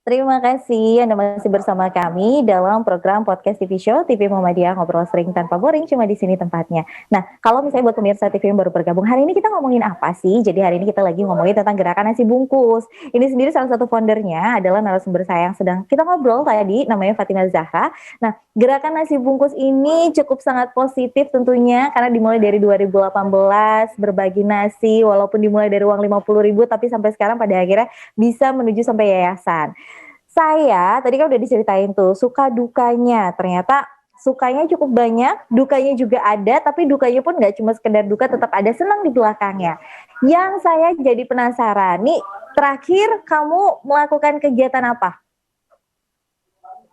Terima kasih Anda masih bersama kami dalam program podcast TV Show TV Muhammadiyah Ngobrol Sering Tanpa Boring, cuma di sini tempatnya. Nah, kalau misalnya buat pemirsa TV yang baru bergabung, hari ini kita ngomongin apa sih? Jadi hari ini kita lagi ngomongin tentang gerakan nasi bungkus. Ini sendiri salah satu foundernya adalah narasumber saya yang sedang kita ngobrol tadi, namanya Fatimah Zahra. Nah, gerakan nasi bungkus ini cukup sangat positif tentunya karena dimulai dari 2018 berbagi nasi, walaupun dimulai dari uang 50.000 tapi sampai sekarang pada akhirnya bisa menuju sampai yayasan. Saya tadi kan udah diceritain tuh suka dukanya, ternyata sukanya cukup banyak, dukanya juga ada, tapi dukanya pun nggak cuma sekedar duka, tetap ada senang di belakangnya. Yang saya jadi penasaran, nih terakhir kamu melakukan kegiatan apa?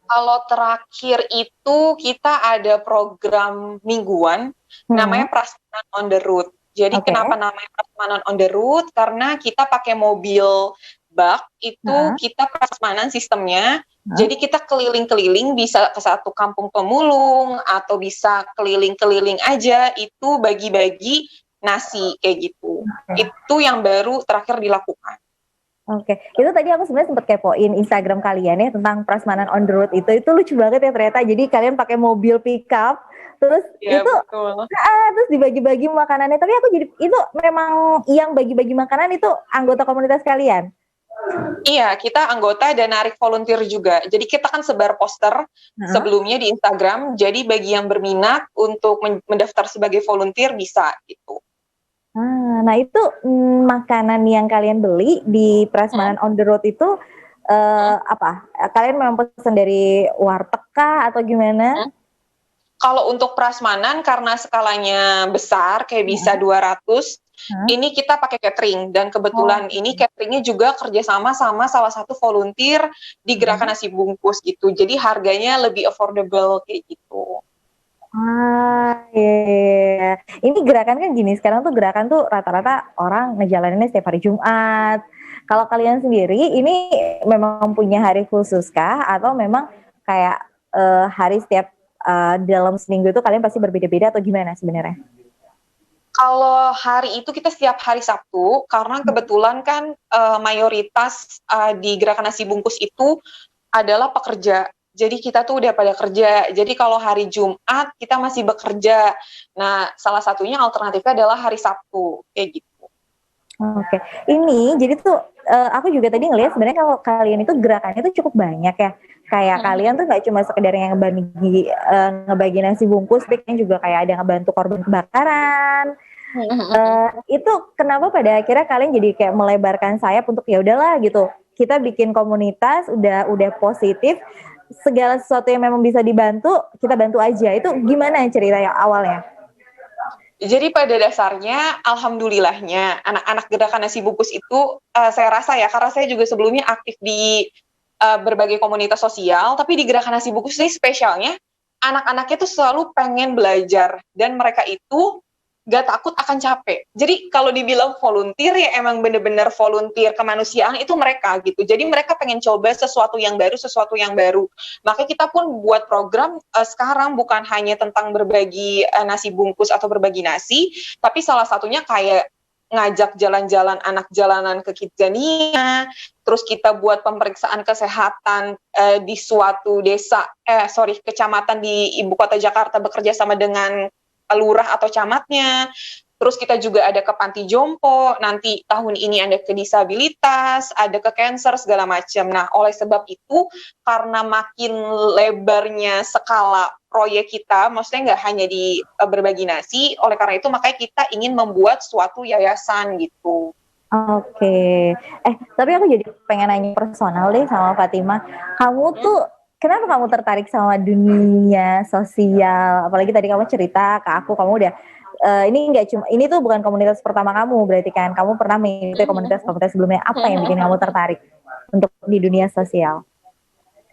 Kalau terakhir itu kita ada program mingguan, namanya Prasmanan on the Road. Jadi kenapa namanya Prasmanan on the Road? Karena kita pakai mobil bak, itu kita prasmanan sistemnya. Jadi kita keliling-keliling, bisa ke satu kampung pemulung, atau bisa keliling-keliling aja, itu bagi-bagi nasi, kayak gitu. Itu yang baru terakhir dilakukan. Oke, itu tadi aku sebenarnya sempat kepoin Instagram kalian ya tentang Prasmanan on the Road itu lucu banget ya ternyata. Jadi kalian pakai mobil pickup, terus Ya, itu betul. terus dibagi-bagi makanannya. Tapi aku jadi itu memang yang bagi-bagi makanan itu anggota komunitas kalian? Iya, kita anggota dan narik volunteer juga. Jadi kita kan sebar poster sebelumnya di Instagram. Jadi bagi yang berminat untuk mendaftar sebagai volunteer bisa gitu. Nah itu makanan yang kalian beli di Prasmanan on the Road itu apa? Kalian memang pesan dari warteg kah atau gimana? Kalau untuk prasmanan karena skalanya besar kayak bisa 200, ini kita pakai catering dan kebetulan ini cateringnya juga kerjasama sama salah satu volunteer di gerakan nasi bungkus gitu. Jadi harganya lebih affordable kayak gitu. Iya. Ini gerakan kan gini, sekarang tuh gerakan tuh rata-rata orang ngejalaninnya setiap hari Jumat. Kalau kalian sendiri ini memang punya hari khusus kah atau memang kayak hari setiap dalam seminggu itu kalian pasti berbeda-beda atau gimana sebenarnya? Kalau hari itu kita setiap hari Sabtu, karena kebetulan kan mayoritas di gerakan nasi bungkus itu adalah pekerja. Jadi kita tuh udah pada kerja. Jadi kalau hari Jumat kita masih bekerja. Nah, salah satunya alternatifnya adalah hari Sabtu, kayak gitu. Oke, ini jadi tuh aku juga tadi ngelihat sebenarnya kalau kalian itu gerakannya tuh cukup banyak ya. Kayak kalian tuh nggak cuma sekedar yang ngebagi nasi bungkus, tapi kan juga kayak ada yang ngebantu korban kebakaran. Itu kenapa pada akhirnya kalian jadi kayak melebarkan sayap untuk ya udahlah gitu. Kita bikin komunitas udah positif, segala sesuatu yang memang bisa dibantu, kita bantu aja. Itu gimana ceritanya awalnya? Jadi pada dasarnya, alhamdulillahnya, anak-anak gerakan nasi bungkus itu, saya rasa ya, karena saya juga sebelumnya aktif di berbagai komunitas sosial, tapi di gerakan nasi bungkus ini spesialnya, anak-anaknya tuh selalu pengen belajar, dan mereka itu gak takut akan capek. Jadi kalau dibilang volunteer ya emang bener-bener volunteer kemanusiaan itu mereka gitu. Jadi mereka pengen coba sesuatu yang baru. Makanya kita pun buat program sekarang bukan hanya tentang berbagi nasi bungkus atau berbagi nasi, tapi salah satunya kayak ngajak jalan-jalan anak jalanan ke Kidzania, terus kita buat pemeriksaan kesehatan di suatu kecamatan di ibu kota Jakarta bekerja sama dengan lurah atau camatnya. Terus kita juga ada ke panti jompo, nanti tahun ini ada ke disabilitas, ada ke cancer, segala macam. Nah, oleh sebab itu, karena makin lebarnya skala proyek kita, maksudnya nggak hanya di berbagi nasi, oleh karena itu makanya kita ingin membuat suatu yayasan gitu. Oke. Tapi aku jadi pengen nanya personal deh sama Fatimah. Kamu tuh kenapa kamu tertarik sama dunia sosial? Apalagi tadi kamu cerita ke aku, kamu udah ini tuh bukan komunitas pertama kamu, berarti kan kamu pernah mengikuti komunitas-komunitas sebelumnya. Apa yang bikin kamu tertarik untuk di dunia sosial?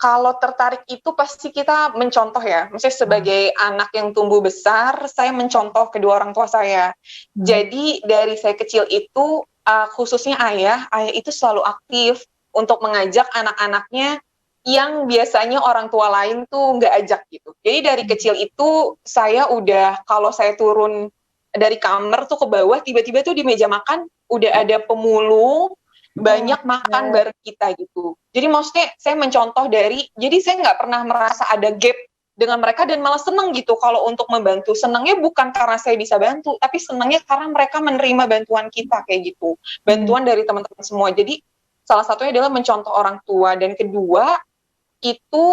Kalau tertarik itu pasti kita mencontoh ya. Maksudnya sebagai anak yang tumbuh besar, saya mencontoh kedua orang tua saya. Jadi dari saya kecil itu, khususnya ayah itu selalu aktif untuk mengajak anak-anaknya yang biasanya orang tua lain tuh nggak ajak gitu. Jadi dari kecil itu saya udah, kalau saya turun dari kamar tuh ke bawah, tiba-tiba tuh di meja makan udah ada pemulung banyak makan bareng kita gitu. Jadi maksudnya saya mencontoh jadi saya nggak pernah merasa ada gap dengan mereka dan malah seneng gitu kalau untuk membantu. Senangnya bukan karena saya bisa bantu, tapi senangnya karena mereka menerima bantuan kita kayak gitu. Bantuan dari teman-teman semua. Jadi salah satunya adalah mencontoh orang tua, dan kedua itu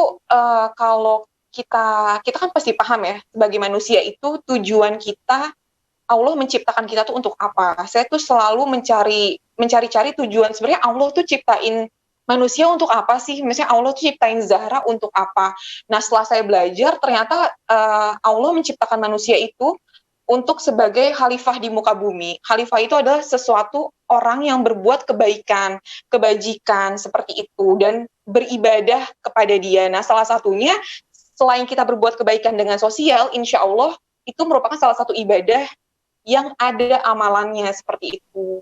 kalau kita kan pasti paham ya, sebagai manusia itu tujuan kita, Allah menciptakan kita tuh untuk apa. Saya tuh selalu mencari-cari tujuan, sebenarnya Allah tuh ciptain manusia untuk apa sih? Misalnya Allah tuh ciptain Zahra untuk apa? Nah, setelah saya belajar, ternyata Allah menciptakan manusia itu untuk sebagai khalifah di muka bumi. Khalifah itu adalah sesuatu orang yang berbuat kebaikan, kebajikan seperti itu, dan beribadah kepada Dia. Nah, salah satunya selain kita berbuat kebaikan dengan sosial, insya Allah itu merupakan salah satu ibadah yang ada amalannya seperti itu.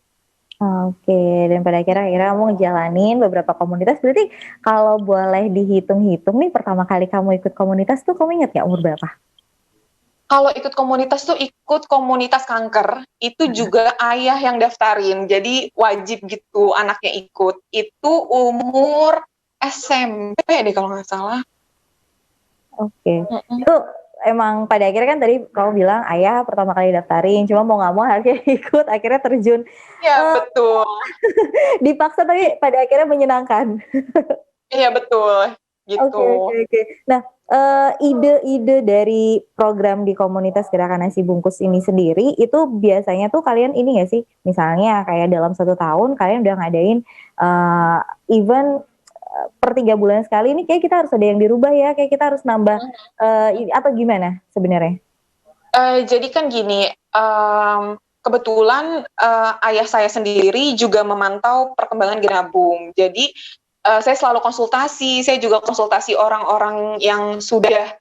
Oke, dan pada akhirnya kamu ngejalanin beberapa komunitas. Berarti kalau boleh dihitung-hitung nih, pertama kali kamu ikut komunitas tuh kamu ingat gak umur berapa? Kalau ikut komunitas tuh ikut komunitas kanker, itu juga ayah yang daftarin, jadi wajib gitu anaknya ikut. Itu umur SMP deh kalau nggak salah. Oke. Itu emang pada akhirnya kan tadi kamu bilang ayah pertama kali daftarin, cuma mau nggak mau akhirnya ikut, akhirnya terjun. Iya, betul. Dipaksa tapi pada akhirnya menyenangkan. Iya, betul. Gitu. Oke. Nah, ide-ide dari program di komunitas Gerakan Nasi Bungkus ini sendiri, itu biasanya tuh kalian ini nggak sih? Misalnya kayak dalam 1 tahun kalian udah ngadain event per 3 bulan sekali, ini kayak kita harus ada yang dirubah ya, kayak kita harus nambah atau gimana sebenarnya? Jadi kan gini, kebetulan ayah saya sendiri juga memantau perkembangan Genabung. Jadi saya selalu konsultasi, saya juga konsultasi orang-orang yang sudah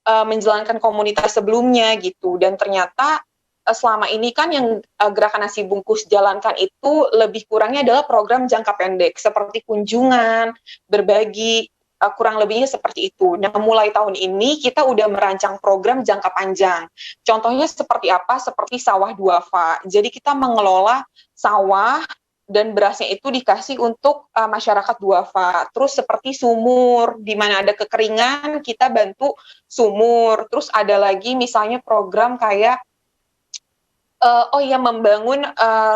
menjalankan komunitas sebelumnya gitu. Dan ternyata selama ini kan yang Gerakan Nasi Bungkus jalankan itu lebih kurangnya adalah program jangka pendek, seperti kunjungan, berbagi, kurang lebihnya seperti itu. Nah, mulai tahun ini kita udah merancang program jangka panjang. Contohnya seperti apa? Seperti sawah duafa. Jadi kita mengelola sawah dan berasnya itu dikasih untuk masyarakat duafa. Terus seperti sumur, di mana ada kekeringan, kita bantu sumur. Terus ada lagi misalnya program kayak membangun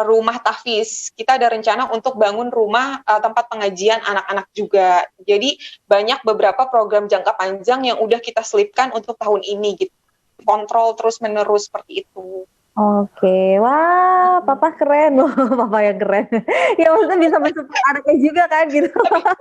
rumah tahfiz. Kita ada rencana untuk bangun rumah tempat pengajian anak-anak juga. Jadi banyak beberapa program jangka panjang yang udah kita selipkan untuk tahun ini gitu. Kontrol terus-menerus seperti itu. Oke, wah, papa keren loh, papa yang keren. Ya maksudnya bisa mensupport anaknya juga kan gitu.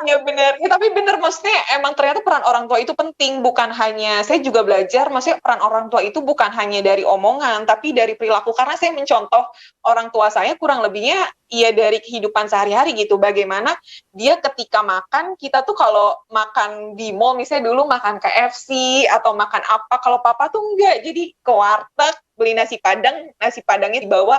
Ya benar, tapi benar, maksudnya emang ternyata peran orang tua itu penting, bukan hanya, saya juga belajar, maksudnya peran orang tua itu bukan hanya dari omongan, tapi dari perilaku, karena saya mencontoh orang tua saya kurang lebihnya ya dari kehidupan sehari-hari gitu, bagaimana dia ketika makan, kita tuh kalau makan di mall, misalnya dulu makan KFC atau makan apa, kalau papa tuh enggak, jadi ke warteg, beli nasi padangnya dibawa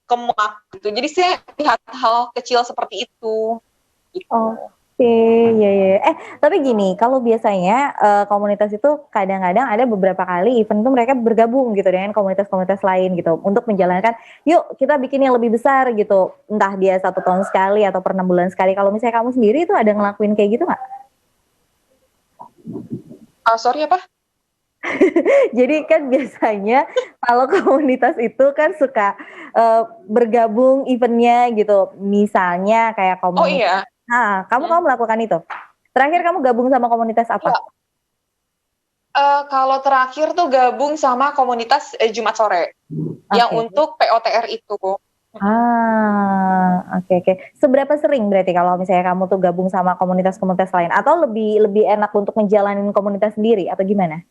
ke mak gitu. Jadi saya lihat hal kecil seperti itu. Gitu. Oke, ya. Tapi gini, kalau biasanya komunitas itu kadang-kadang ada beberapa kali event tuh mereka bergabung gitu dengan komunitas-komunitas lain gitu untuk menjalankan, yuk kita bikin yang lebih besar gitu, entah dia 1 tahun sekali atau per 6 bulan sekali. Kalau misalnya kamu sendiri itu ada ngelakuin kayak gitu nggak? Sorry apa? Jadi kan biasanya kalau komunitas itu kan suka bergabung eventnya gitu. Misalnya kayak komunitas. Oh iya. Nah, kamu melakukan itu. Terakhir kamu gabung sama komunitas apa? Ya. Kalau terakhir tuh gabung sama komunitas Jumat sore. Yang untuk POTR itu. Oke. Seberapa sering berarti kalau misalnya kamu tuh gabung sama komunitas-komunitas lain, atau lebih enak untuk menjalanin komunitas sendiri atau gimana?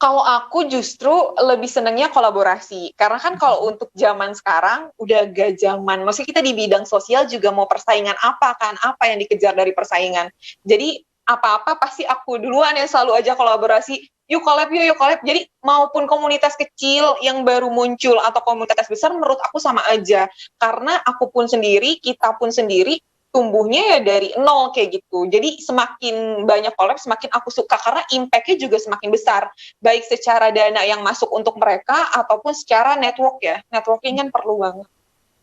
Kalau aku justru lebih senangnya kolaborasi, karena kan kalau untuk zaman sekarang udah gak zaman, maksudnya kita di bidang sosial juga mau persaingan apa yang dikejar dari persaingan. Jadi apa-apa pasti aku duluan yang selalu aja kolaborasi, yuk collab. Jadi maupun komunitas kecil yang baru muncul atau komunitas besar, menurut aku sama aja, karena aku pun sendiri, kita pun sendiri, tumbuhnya ya dari nol kayak gitu. Jadi semakin banyak collab, semakin aku suka karena impact-nya juga semakin besar. Baik secara dana yang masuk untuk mereka ataupun secara network ya. Networking kan perlu banget.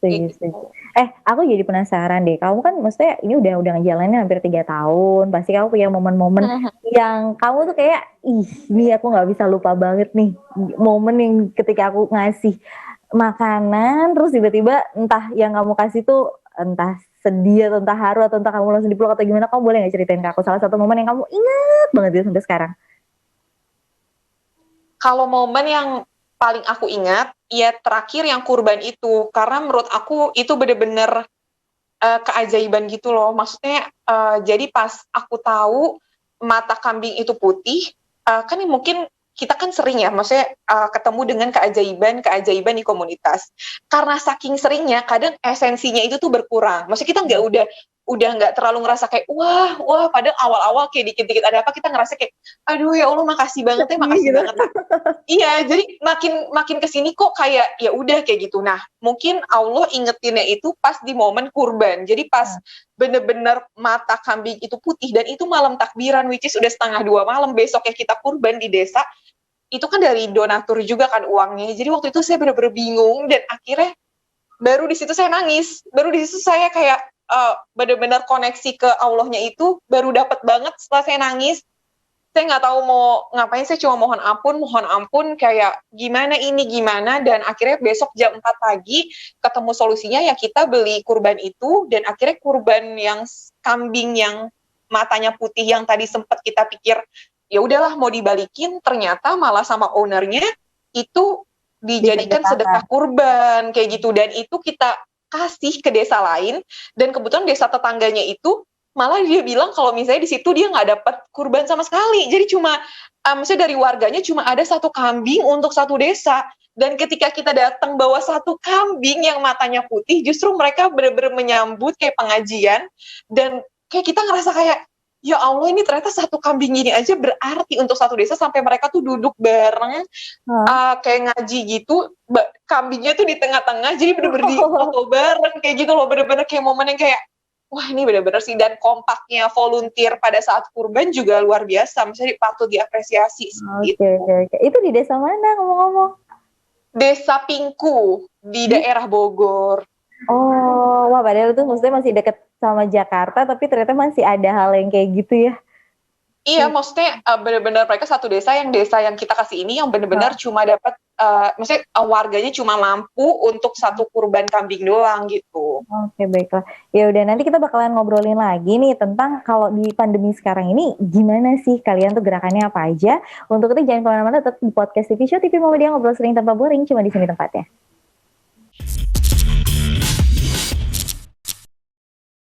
Setuju. Aku jadi penasaran deh. Kamu kan maksudnya ini udah ngejalanin hampir 3 tahun. Pasti kamu punya momen-momen Mhm. yang kamu tuh kayak, "Ih, ini aku nggak bisa lupa banget nih." Momen yang ketika aku ngasih makanan, terus tiba-tiba entah yang kamu kasih tuh entah sedih atau entah haru atau entah kamu langsung dipeluk atau gimana, kamu boleh nggak ceritain ke aku salah satu momen yang kamu inget banget ya sampai sekarang? Kalau momen yang paling aku ingat, ya terakhir yang kurban itu, karena menurut aku itu bener-bener keajaiban gitu loh. Maksudnya jadi pas aku tahu mata kambing itu putih, kan mungkin kita kan sering ya, maksudnya ketemu dengan keajaiban di komunitas. Karena saking seringnya, kadang esensinya itu tuh berkurang. Maksudnya kita udah nggak terlalu ngerasa kayak wah, padahal awal-awal kayak dikit-dikit ada apa kita ngerasa kayak aduh ya Allah makasih banget ya Sedih makasih gitu. banget. Nah, iya, jadi makin kesini kok kayak ya udah kayak gitu. Nah, mungkin Allah ingetinnya itu pas di momen kurban. Jadi pas bener-bener mata kambing itu putih dan itu malam takbiran, which is udah 1:30 malam besoknya kita kurban di desa. Itu kan dari donatur juga kan uangnya. Jadi waktu itu saya bener-bener bingung dan akhirnya baru di situ saya nangis. Baru di situ saya kayak bener-bener koneksi ke Allahnya itu baru dapat banget setelah saya nangis. Saya nggak tahu mau ngapain, saya cuma mohon ampun kayak gimana ini gimana, dan akhirnya besok jam 4 pagi ketemu solusinya ya kita beli kurban itu, dan akhirnya kurban yang kambing yang matanya putih yang tadi sempat kita pikir ya udahlah mau dibalikin, ternyata malah sama ownernya itu dijadikan sedekah Disedekahkan. kurban kayak gitu, dan itu kita kasih ke desa lain, dan kebetulan desa tetangganya itu malah dia bilang kalau misalnya di situ dia nggak dapat kurban sama sekali. Jadi cuma maksudnya dari warganya cuma ada satu kambing untuk satu desa. Dan ketika kita datang bawa satu kambing yang matanya putih, justru mereka benar-benar menyambut kayak pengajian, dan kayak kita ngerasa kayak ya Allah ini ternyata satu kambing ini aja berarti untuk satu desa, sampai mereka tuh duduk bareng Heeh. kayak ngaji gitu, kambingnya tuh di tengah-tengah, jadi bener-bener di foto bareng kayak gitu loh, bener-bener kayak momen yang kayak wah ini bener-bener sih, dan kompaknya volunteer pada saat kurban juga luar biasa, misalnya patut diapresiasi Oke, gitu. oke, oke. Itu di desa mana ngomong-ngomong? Desa Pingku di Di daerah Bogor. Oh, wah padahal itu maksudnya masih deket sama Jakarta, tapi ternyata masih ada hal yang kayak gitu ya? Iya, maksudnya bener-bener mereka satu desa yang kita kasih ini yang bener-bener Heeh. cuma dapat maksudnya warganya cuma mampu untuk satu kurban kambing doang gitu. Oke, baiklah. Ya udah nanti kita bakalan ngobrolin lagi nih tentang kalau di pandemi sekarang ini gimana sih kalian tuh gerakannya apa aja. Untuk itu jangan kemana-mana, tetap di podcast TV Show TV Muhammadiyah ngobrol sering tanpa boring cuma di sini tempatnya.